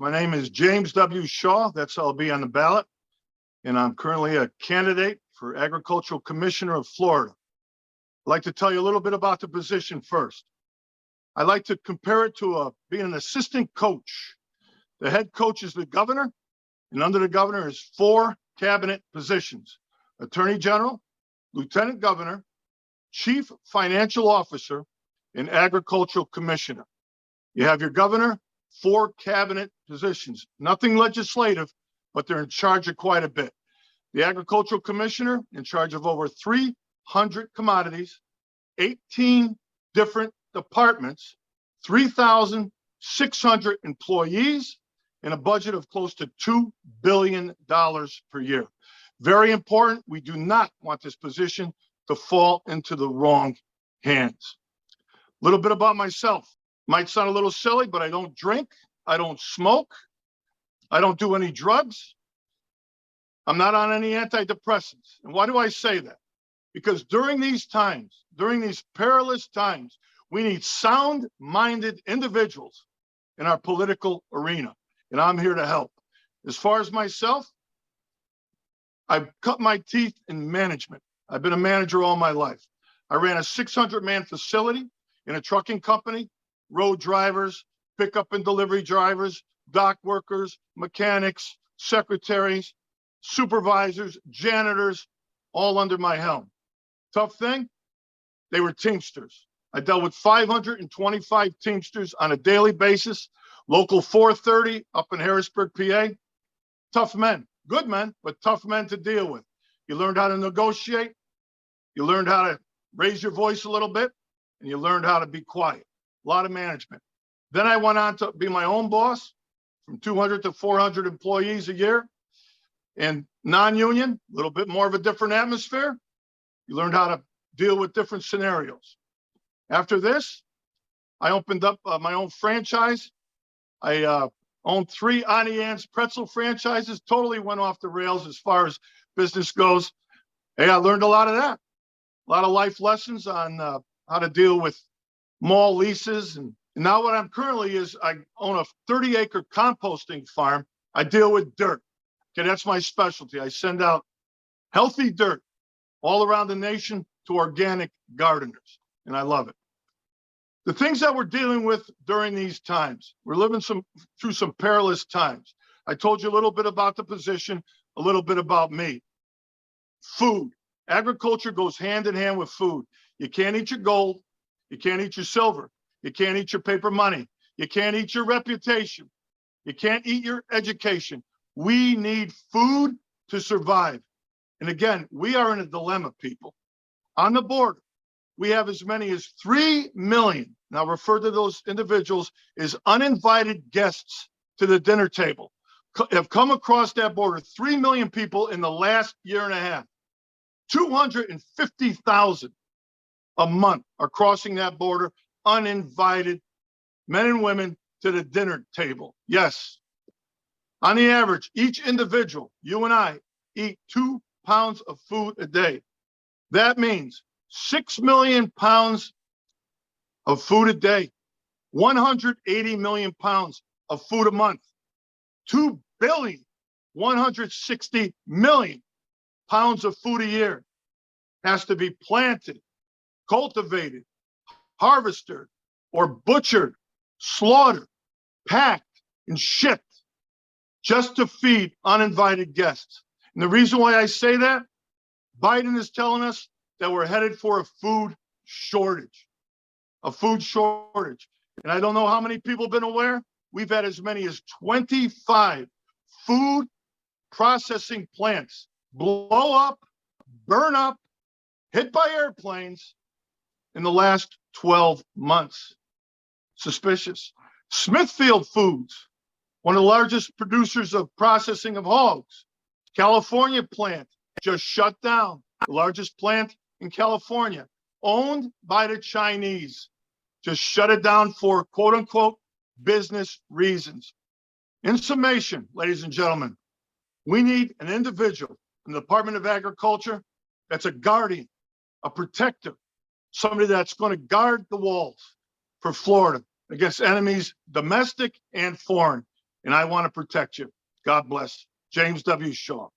My name is James W. Shaw. That's how I'll be on the ballot. And I'm currently a candidate for Agricultural Commissioner of Florida. I'd like to tell you a little bit about the position first. I like to compare it to being an assistant coach. The head coach is the governor, and under the governor is 4 cabinet positions: Attorney General, Lieutenant Governor, Chief Financial Officer, and Agricultural Commissioner. You have your governor, 4 cabinet positions, nothing legislative, but they're in charge of quite a bit. The Agricultural Commissioner in charge of over 300 commodities, 18 different departments, 3,600 employees, and a budget of close to $2 billion per year. Very important. We do not want this position to fall into the wrong hands. A little bit about myself. Might sound a little silly, but I don't drink. I don't smoke. I don't do any drugs. I'm not on any antidepressants. And why do I say that? Because during these times, during these perilous times, we need sound-minded individuals in our political arena. And I'm here to help. As far as myself, I've cut my teeth in management. I've been a manager all my life. I ran a 600-man facility in a trucking company, road drivers, pickup and delivery drivers, dock workers, mechanics, secretaries, supervisors, janitors, all under my helm. Tough thing, they were Teamsters. I dealt with 525 Teamsters on a daily basis, local 430 up in Harrisburg, PA. Tough men, good men, but tough men to deal with. You learned how to negotiate, you learned how to raise your voice a little bit, and you learned how to be quiet. A lot of management. Then I went on to be my own boss, from 200 to 400 employees a year. And non-union, a little bit more of a different atmosphere. You learned how to deal with different scenarios. After this, I opened up my own franchise. I owned 3 Auntie Anne's pretzel franchises, totally went off the rails as far as business goes. Hey, I learned a lot of that. A lot of life lessons on how to deal with mall leases. And now what I'm currently is I own a 30-acre composting farm. I deal with dirt. Okay, that's my specialty. I send out healthy dirt all around the nation to organic gardeners, and I love it. The things that we're dealing with during these times, we're living through some perilous times. I told you a little bit about the position, a little bit about me. Food. Agriculture goes hand in hand with food. You can't eat your gold. You can't eat your silver. You can't eat your paper money. You can't eat your reputation. You can't eat your education. We need food to survive. And again, we are in a dilemma, people. On the border, we have as many as 3 million, now refer to those individuals as uninvited guests to the dinner table, have come across that border. 3 million people in the last year and a half. 250,000 a month are crossing that border, uninvited men and women to the dinner table. Yes. On the average, each individual, you and I, eat 2 pounds of food a day. That means 6 million pounds of food a day, 180 million pounds of food a month, 2,160 million pounds of food a year has to be planted, cultivated, harvested, or butchered, slaughtered, packed, and shipped just to feed uninvited guests. And the reason why I say that, Biden is telling us that we're headed for a food shortage. A food shortage. And I don't know how many people have been aware. We've had as many as 25 food processing plants blow up, burn up, hit by airplanes in the last 12 months. Suspicious. Smithfield Foods, one of the largest producers of processing of hogs, California plant just shut down. The largest plant in California, owned by the Chinese, just shut it down for quote unquote business reasons. In summation, ladies and gentlemen, we need an individual in the Department of Agriculture that's a guardian, a protector, somebody that's going to guard the walls for Florida against enemies, domestic and foreign. and I want to protect you. God bless. James W. Shaw.